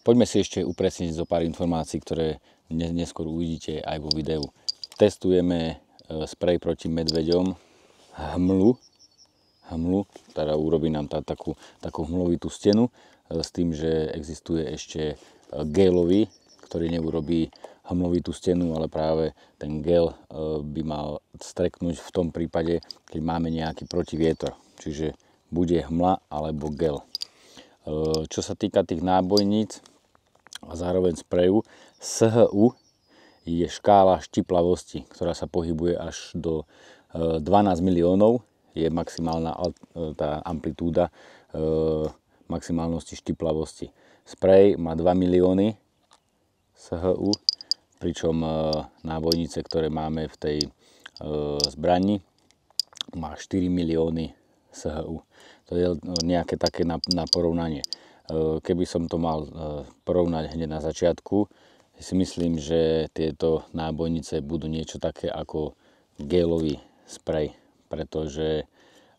Poďme si ešte upresniť zo pár informácií, ktoré neskôr uvidíte aj vo videu. Testujeme sprej proti medveďom hmlu, ktorá urobí nám takú hmlovitú stenu, s tým, že existuje ešte gélový, ktorý neurobí hmlovitú stenu, ale práve ten gel by mal streknúť v tom prípade, keď máme nejaký protivietor. Čiže bude hmla alebo gel. Čo sa týka tých nábojníc a zároveň spreju, SHU je škála štiplavosti, ktorá sa pohybuje až do 12 miliónov. Je maximálna tá amplitúda maximálnosti štiplavosti. Sprej má 2 milióny SHU, pričom nábojnice, ktoré máme v tej zbrani, má 4 milióny SHU. To je nejaké také na porovnanie. Keby som to mal porovnať hneď na začiatku, si myslím, že tieto nábojnice budú niečo také ako gelový sprej, pretože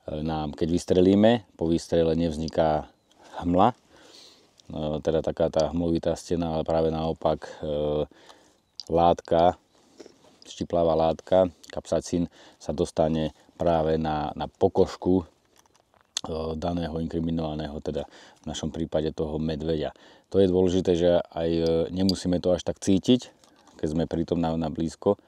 nám, keď vystrelíme, po výstrele nevzniká hmla, teda taká tá hmlovitá stena, ale práve naopak látka, štiplavá látka, kapsacín sa dostane práve na pokožku daného inkriminovaného, teda v našom prípade toho medveďa. To je dôležité, že aj nemusíme to až tak cítiť, keď sme pritom na blízko,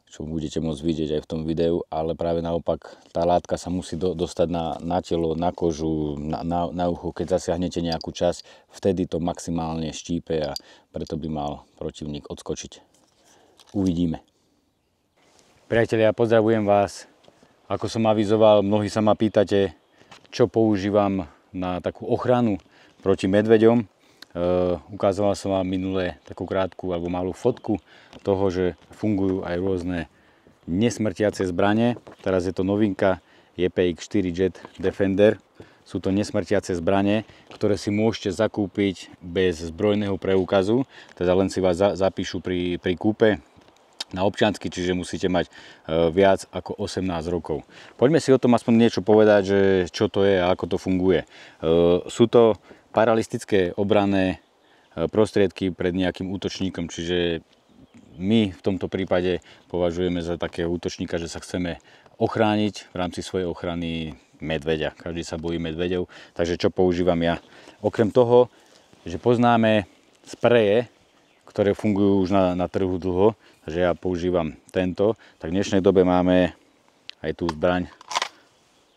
čo budete môcť vidieť aj v tom videu, ale práve naopak tá látka sa musí dostať na telo, na kožu, na ucho. Keď zasiahnete nejakú časť, vtedy to maximálne štípe a preto by mal protivník odskočiť. Uvidíme. Priatelia, pozdravujem vás. Ako som avizoval, mnohí sa ma pýtate, čo používam na takú ochranu proti medveďom. Ukázala som vám minulé takú krátku alebo malú fotku toho, že fungujú aj rôzne nesmrtiace zbrane. Teraz je to novinka JPX4 Jet Defender. Sú to nesmrtiace zbrane, ktoré si môžete zakúpiť bez zbrojného preukazu, teda len si vás zapíšu pri kúpe na občiansky, čiže musíte mať viac ako 18 rokov. Poďme si o tom aspoň niečo povedať, že čo to je a ako to funguje. Sú to paralistické obranné prostriedky pred nejakým útočníkom, čiže my v tomto prípade považujeme za takého útočníka, že sa chceme ochrániť v rámci svojej ochrany medveďa. Každý sa bojí medveďov, takže čo používam ja? Okrem toho, že poznáme spreje, ktoré fungujú už na trhu dlho, takže ja používam tento, tak v dnešnej dobe máme aj tú zbraň,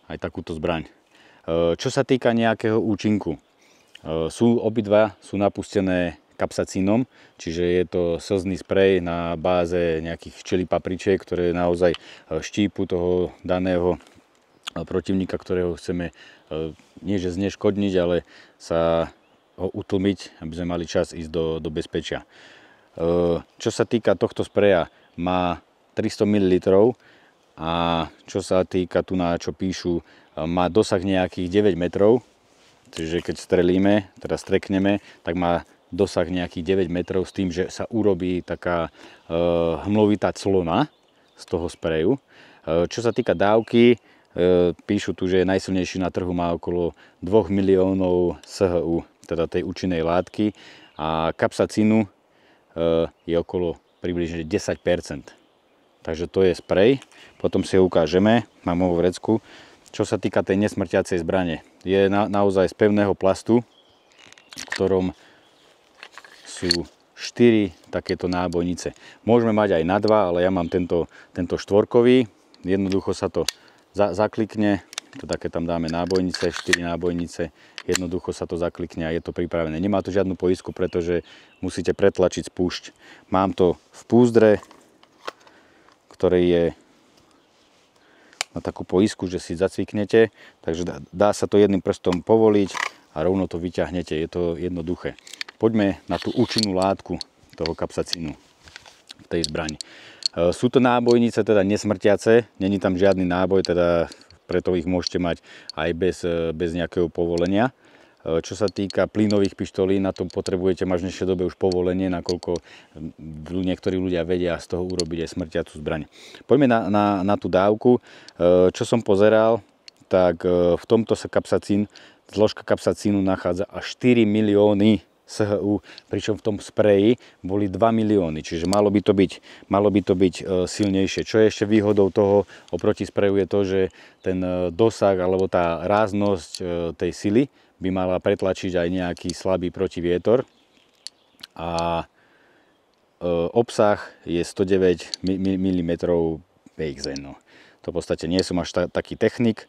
aj takúto zbraň. Čo sa týka nejakého účinku, obidva sú napustené kapsacínom, čiže je to slzný sprej na báze nejakých včelí papričiek, ktoré naozaj štípu toho daného protivníka, ktorého chceme nie že zneškodniť, ale sa ho utlmiť, aby sme mali čas ísť do bezpečia. Čo sa týka tohto spreja, má 300 ml a čo sa týka tu na čo píšu, má dosah nejakých 9 metrov. Čiže keď strelíme, teda strekneme, tak má dosah nejakých 9 metrov s tým, že sa urobí taká hmlovitá clona z toho spreju. Čo sa týka dávky, píšu tu, že je najsilnejší na trhu, má okolo 2 miliónov SHU, teda tej účinnej látky, a kapsacínu je okolo približne 10%. Takže to je sprej. Potom si ho ukážeme, mám ho vo vrecku. Čo sa týka tej nesmrtiacej zbrane, je naozaj z pevného plastu, v ktorom sú 4 takéto nábojnice. Môžeme mať aj na 2, ale ja mám tento štvorkový. Jednoducho sa to zaklikne, teda keď tam dáme nábojnice, 4 nábojnice, jednoducho sa to zaklikne a je to pripravené. Nemá to žiadnu poisku, pretože musíte pretlačiť spúšť. Mám to v púzdre, ktoré je na takú poisku, že si zacviknete, takže dá sa to jedným prstom povoliť a rovno to vyťahnete, je to jednoduché. Poďme na tú účinnú látku toho kapsacínu v tej zbrani. Sú to nábojnice teda nesmrtiace, není tam žiadny náboj, teda preto ich môžete mať aj bez nejakého povolenia. Čo sa týka plynových pištolí, na to potrebujete mať v dnešnej dobe už povolenie, nakoľko niektorí ľudia vedia z toho urobiť aj smrtiacu zbraň. Poďme na tú dávku. Čo som pozeral, tak v tomto sa zložka kapsacínu nachádza až 4 milióny SHU, pričom v tom spreji boli 2 milióny, čiže malo by to byť silnejšie. Čo je ešte výhodou toho oproti spreju je to, že ten dosah alebo tá ráznosť tej sily by mala pretlačiť aj nejaký slabý protivietor. A obsah je 109 mm PXN. No. To v podstate nie som až taký technik.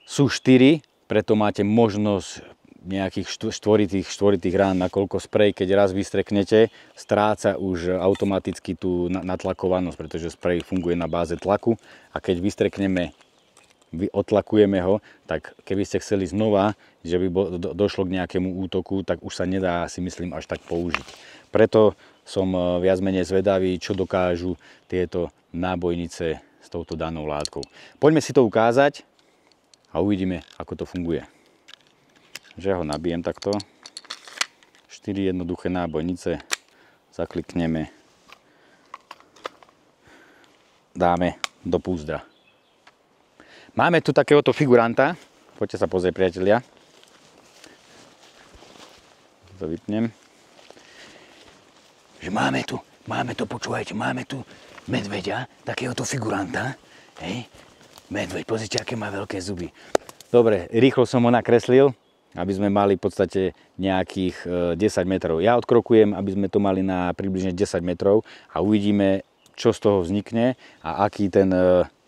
Sú 4, preto máte možnosť nejakých štvoritých rán, nakoľko sprej, keď raz vystreknete, stráca už automaticky tú natlakovanosť, pretože sprej funguje na báze tlaku a keď vystrekneme, odtlakujeme ho, tak keby ste chceli znova, že by došlo k nejakému útoku, tak už sa nedá, si myslím, až tak použiť. Preto som viac menej zvedavý, čo dokážu tieto nábojnice s touto danou látkou. Poďme si to ukázať a uvidíme, ako to funguje. Že ho nabijem takto. 4 jednoduché nábojnice. Zaklikneme. Dáme do púzdra. Máme tu takéhoto figuranta. Poďte sa pozrieť, priatelia. To vypnem. Že máme tu, počúvajte, máme tu medveďa, takéhoto figuranta. Hej. Medveď, pozrite, aké má veľké zuby. Dobre, rýchlo som ho nakreslil, aby sme mali v podstate nejakých 10 metrov. Ja odkrokujem, aby sme to mali na približne 10 metrov a uvidíme, čo z toho vznikne a aký ten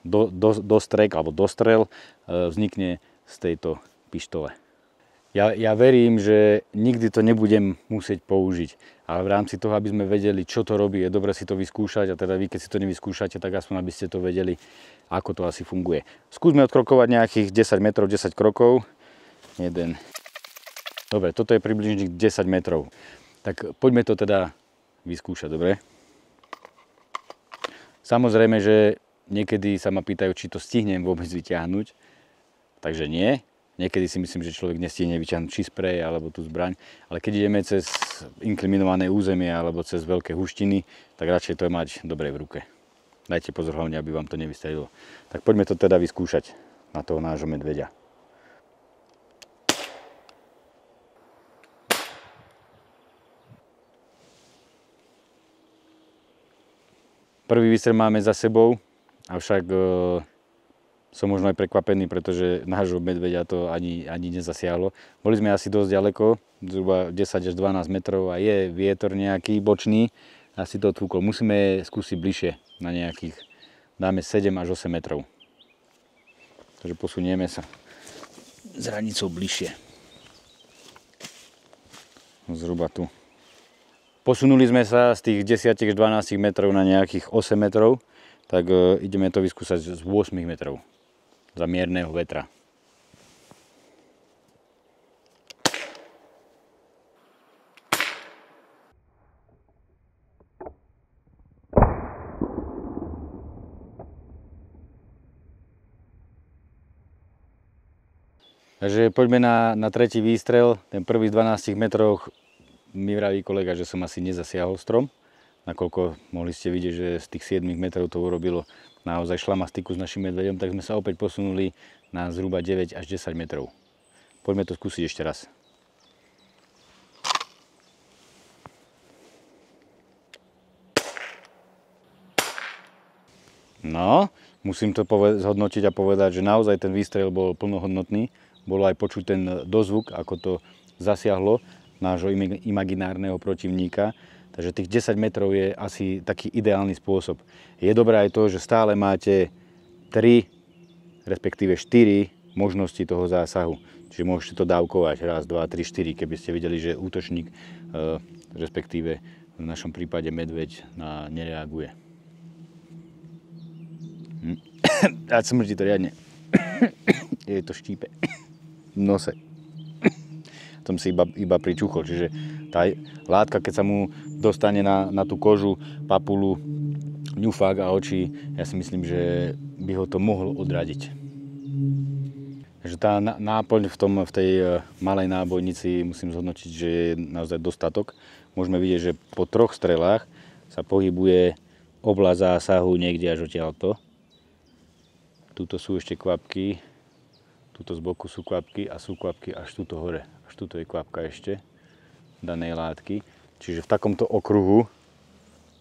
dostrek alebo dostrel vznikne z tejto pištole. Ja verím, že nikdy to nebudem musieť použiť, ale v rámci toho, aby sme vedeli, čo to robí, je dobre si to vyskúšať a teda vy, keď si to nevyskúšate, tak aspoň aby ste to vedeli, ako to asi funguje. Skúsme odkrokovať nejakých 10 metrov, 10 krokov. Dobre, toto je približne 10 metrov. Tak poďme to teda vyskúšať, dobre? Samozrejme, že niekedy sa ma pýtajú, či to stihnem vôbec vyťahnuť. Takže nie. Niekedy si myslím, že človek nestihne vyťahnuť či sprej alebo tú zbraň. Ale keď ideme cez inkliminované územie alebo cez veľké huštiny, tak radšej to mať dobre v ruke. Dajte pozor hlavne, aby vám to nevystrelilo. Tak poďme to teda vyskúšať na toho nášho medveďa. Prvý výstrel máme za sebou, avšak som možno aj prekvapený, pretože nášho medveďa to ani nezasiahlo. Boli sme asi dosť ďaleko, zhruba 10 až 12 metrov a je vietor nejaký bočný, asi to odfúkol. Musíme skúsiť bližšie na nejakých, dáme 7 až 8 metrov. Takže posunieme sa s hranicou bližšie. Zhruba tu. Posunuli sme sa z tých 10 až 12 metrov na nejakých 8 metrov, tak ideme to vyskúšať z 8 metrov za mierneho vetra. Takže poďme na tretí výstrel. Ten prvý z 12 metrov mi vraví kolega, že som asi nezasiahol strom, nakoľko mohli ste vidieť, že z tých 7 metrov to urobilo naozaj šlamastiku s našim medveďom, tak sme sa opäť posunuli na zhruba 9 až 10 metrov. Poďme to skúsiť ešte raz. No, musím to zhodnotiť a povedať, že naozaj ten výstrel bol plnohodnotný. Bolo aj počuť ten dozvuk, ako to zasiahlo nášho imaginárneho protivníka. Takže tých 10 metrov je asi taký ideálny spôsob. Je dobré aj to, že stále máte 3, respektíve 4 možnosti toho zásahu. Čiže môžete to dávkovať. 1, 2, 3, 4, keby ste videli, že útočník, respektíve v našom prípade medveď, nereaguje. A smrdí to riadne. Je to štípe v nose. Som si iba pričuchol, čiže tá látka, keď sa mu dostane na tú kožu, papulu, ňufák a oči, ja si myslím, že by ho to mohlo odradiť. Takže tá náplň v tej malej nábojnici musím zhodnotiť, že je naozaj dostatok. Môžeme vidieť, že po 3 strelách sa pohybuje oblasť zásahu niekde až odtiaľto. Tuto sú ešte kvapky. Tuto z boku sú kvapky a sú kvapky až tuto hore. Až tuto je kvapka ešte. danej látky. Čiže v takomto okruhu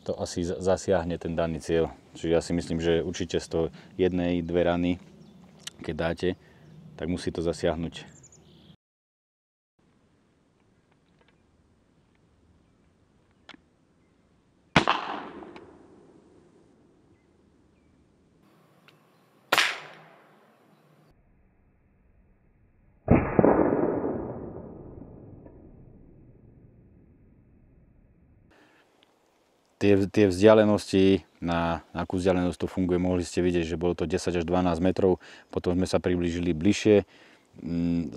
to asi zasiahne ten daný cieľ. Čiže ja si myslím, že určite z toho jednej, dve rany, keď dáte, tak musí to zasiahnuť. Tie vzdialenosti, na akú vzdialenosť to funguje, mohli ste vidieť, že bolo to 10 až 12 metrov, potom sme sa priblížili bližšie.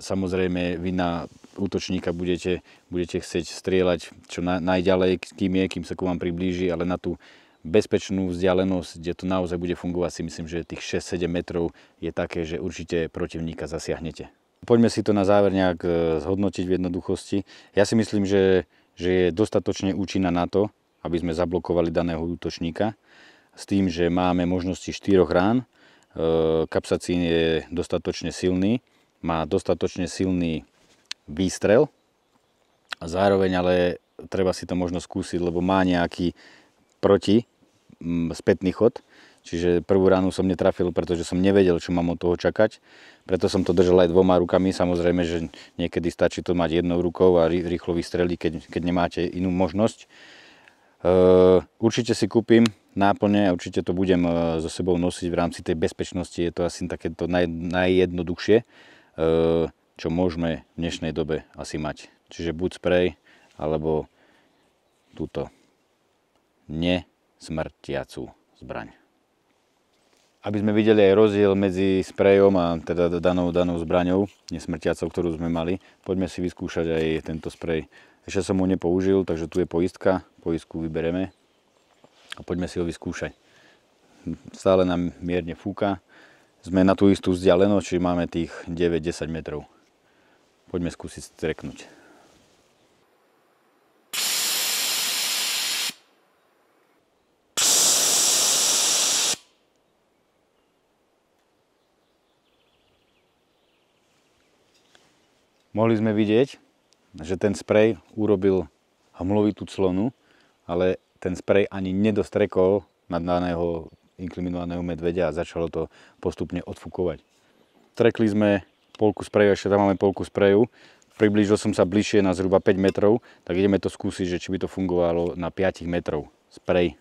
Samozrejme, vy na útočníka budete chcieť strieľať čo najďalej, kým sa ku vám priblíži, ale na tú bezpečnú vzdialenosť, kde to naozaj bude fungovať, si myslím, že tých 6-7 metrov je také, že určite protivníka zasiahnete. Poďme si to na záver nejak zhodnotiť v jednoduchosti. Ja si myslím, že je dostatočne účinná na to, aby sme zablokovali daného útočníka, s tým, že máme možnosti 4 rán. Capsaicin je dostatočne silný, má dostatočne silný výstrel a zároveň ale treba si to možno skúsiť, lebo má nejaký spätný chod. Čiže prvú ránu som netrafil, pretože som nevedel, čo mám od toho čakať. Preto som to držal aj 2 rukami. Samozrejme, že niekedy stačí to mať 1 rukou a rýchlo vystreliť, keď nemáte inú možnosť. Určite si kúpim náplne a určite to budem so sebou nosiť v rámci tej bezpečnosti. Je to asi takéto najjednoduchšie, čo môžeme v dnešnej dobe asi mať. Čiže buď sprej, alebo túto nesmrtiacu zbraň. Aby sme videli aj rozdiel medzi sprejom a teda danou zbraňou nesmrtiacou, ktorú sme mali, poďme si vyskúšať aj tento sprej. Ešte som ho nepoužil, takže tu je poistka. Poistku vybereme a poďme si ho vyskúšať. Stále nám mierne fúka. Sme na tú istú vzdialenosť, čiže máme tých 9-10 metrov. Poďme skúsiť streknúť. Mohli sme vidieť, že ten sprej urobil hmlovitú clonu, ale ten sprej ani nedostrekol na daného inkriminovaného medveďa a začalo to postupne odfukovať. Strekli sme polku spreju, ešte tam máme polku spreju. Priblížil som sa bližšie na zhruba 5 metrov, tak ideme to skúsiť, že či by to fungovalo na 5 metrov. Sprej.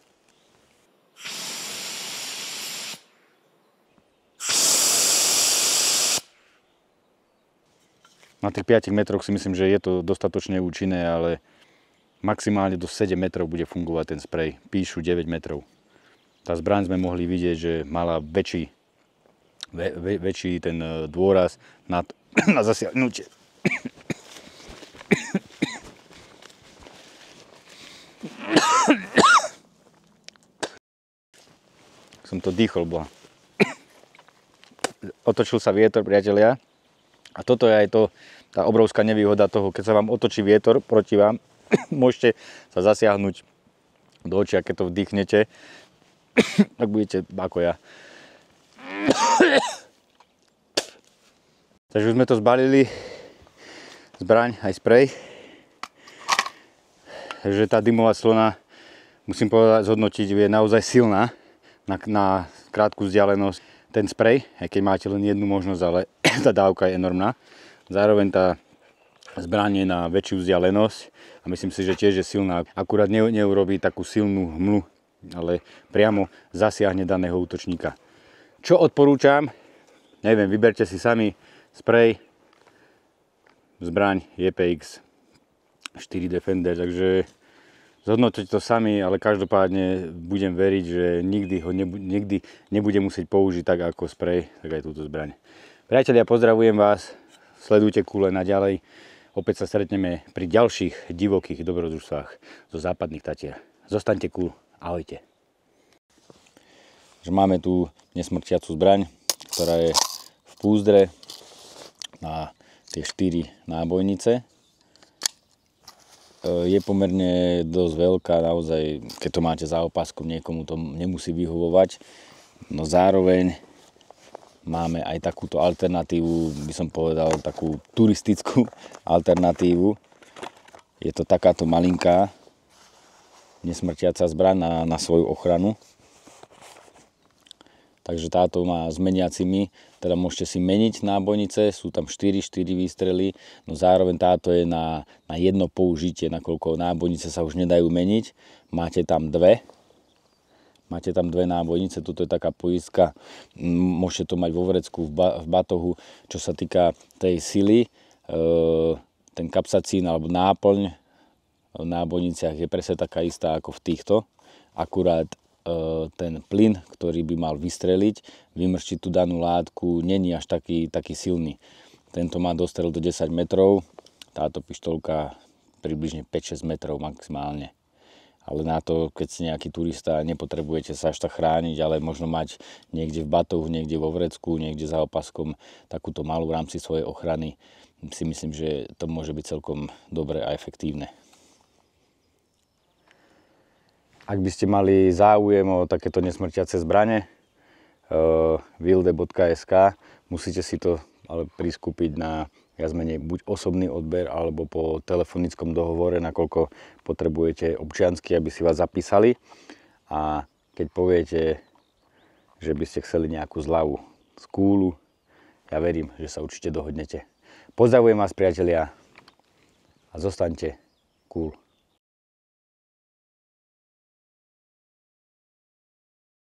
Na tých 5 metroch si myslím, že je to dostatočne účinné, ale maximálne do 7 metrov bude fungovať ten sprej. Píšu 9 metrov. Tá zbraň sme mohli vidieť, že mala väčší ten dôraz na zasiahnutie. Som to dýchol, boha. Otočil sa vietor, priatelia. A toto je aj tá obrovská nevýhoda toho, keď sa vám otočí vietor proti vám, môžete sa zasiahnuť do očia, keď to vdýchnete, tak budete ako ja. Takže už sme to zbalili, zbraň aj sprej. Takže tá dymová clona, musím povedať, zhodnotiť, je naozaj silná na krátku vzdialenosť. Ten sprej, aj keď máte len jednu možnosť, ale tá dávka je enormná. Zároveň tá zbraň je na väčšiu vzdialenosť a myslím si, že tiež je silná. Akurát neurobí takú silnú hmlu, ale priamo zasiahne daného útočníka. Čo odporúčam? Neviem, vyberte si sami sprej, zbraň JPX 4 Defender, takže zhodnotiť to sami, ale každopádne budem veriť, že nikdy nebudem musieť použiť tak ako sprej, tak aj túto zbraň. Priatelia, pozdravujem vás, sledujte Kule naďalej. Opäť sa stretneme pri ďalších divokých dobrodružstvách zo západných Tatier. Zostaňte cool, ahojte. Máme tu nesmrtiacu zbraň, ktorá je v púzdre na tie 4 nábojnice. Je pomerne dosť veľká, naozaj, keď to máte za opaskom, niekomu to nemusí vyhovovať. No zároveň máme aj takúto alternatívu, by som povedal, takú turistickú alternatívu. Je to takáto malinká nesmrtiaca zbraň na svoju ochranu. Takže táto má s meniacimi, teda môžete si meniť nábojnice, sú tam 4 výstrely, no zároveň táto je na jedno použitie, nakoľko nábojnice sa už nedajú meniť. Máte tam dve nábojnice, toto je taká poistka, môžete to mať vo vrecku, v batohu, čo sa týka tej sily, ten kapsacín alebo náplň v nábojniciach je presne taká istá ako v týchto, akurát ten plyn, ktorý by mal vystreliť, vymrštiť tú danú látku, není až taký silný. Tento má dostrel do 10 metrov, táto pištolka približne 5-6 metrov maximálne. Ale na to, keď si nejaký turista, nepotrebujete sa až tak chrániť, ale možno mať niekde v batohu, niekde vo vrecku, niekde za opaskom takúto malú v rámci svojej ochrany, si myslím, že to môže byť celkom dobré a efektívne. Ak by ste mali záujem o takéto nesmrtiace zbrane, wilde.sk, musíte si to ale priskúpiť na viac menej buď osobný odber alebo po telefonickom dohovore, nakoľko potrebujete občiansky, aby si vás zapísali. A keď poviete, že by ste chceli nejakú zľavu z kúlu, ja verím, že sa určite dohodnete. Pozdravujem vás, priatelia, a zostaňte cool.